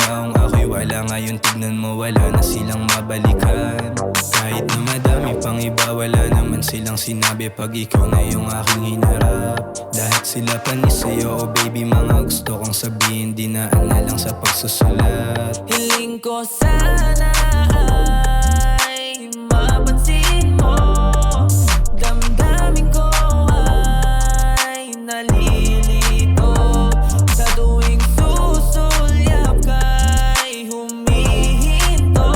taong ako'y wala, ngayon tignan mo, wala na silang mabalikan. Kahit na madami pang iba, wala naman silang sinabi pag ikaw na yung aking hinarap. Lahat sila panis sa'yo, oh baby, mga gusto kong sabihin, dinaan na lang sa pagsusulat. Hiling ko sana ay mapansin mo, damdamin ko ay nalilito. Sa tuwing susulyap ka'y humihinto,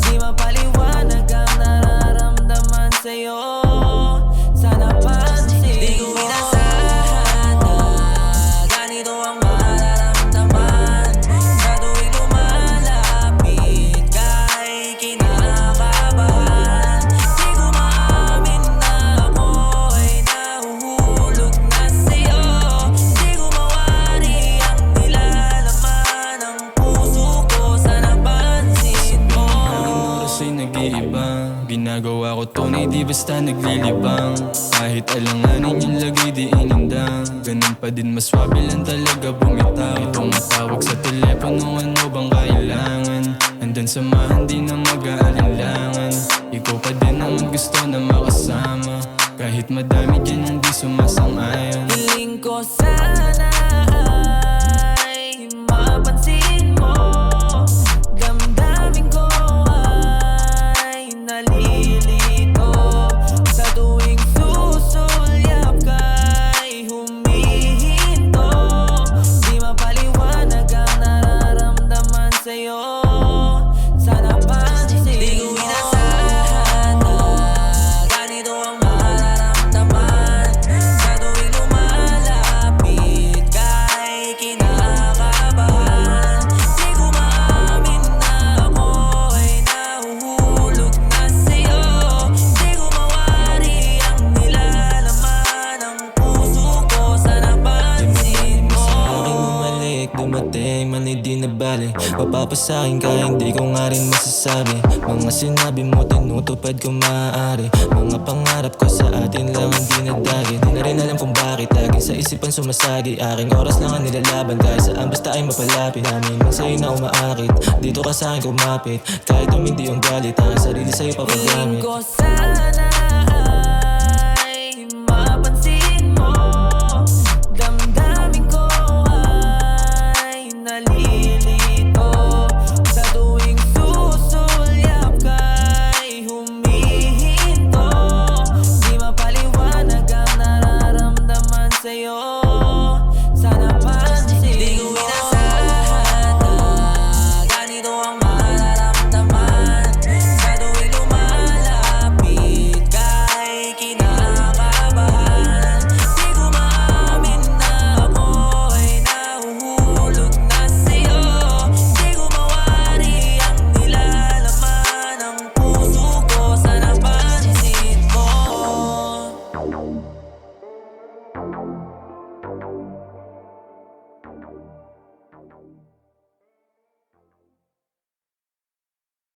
di mapaliwanag ang nararamdaman sa'yo. Sana pansin di ko inasahan na ganito ang mararamdaman. Sa tuwing lumalapit ka'y kinakabahan. Di ko maamin na ako'y nahuhulog na sa'yo. Di ko mawari ang nilalaman ng puso ko. Sana pansin mo. Ang oras ay nag-iiba, ginagawa ko tunay, di basta naglilibang. Kahit alanganin yung lagay, di inindang. Ganun pa din, maswabe lang talaga bumitaw. Itong matawag sa telepono, ano bang kailangan? Andun samahan, di na mag-aalinlangan. Ikaw pa din naman gusto na makasama, kahit madami dyan ang di sumasang-ayon. Hiling ko sana ay mapansin mo, damdamin ko ay nalilito. Sa tuwing susulyap ka'y humihinto, di mapaliwanag ang nararamdaman sa'yo. Sana pansin di ko inasahan na ganito ang mararamdaman. Sa tuwing lumalapit ka'y kinakabahan. Di ko maamin na ako'y nahuhulog na sa'yo. Di ko mawari ang nilalaman ng puso ko. Sana pansin mo. Aking bumalik, dumating, man di na bali. Mapapasakin ka, hindi ko nga rin masasabi. Mga sinabi mo, tinutupad ko maaari. Mga pangarap ko sa atin lang ang dinadagi. Di na rin alam kung bakit laging sa isipan sumasagi. Aking oras lang ang nilalaban, kahit saan basta ay mapalapit. Namin man sa'yo na umaakit, dito ka sa'kin kumapit. Kahit umindi yung galit, ang sarili sa'yo Hiling papagamit. ko sana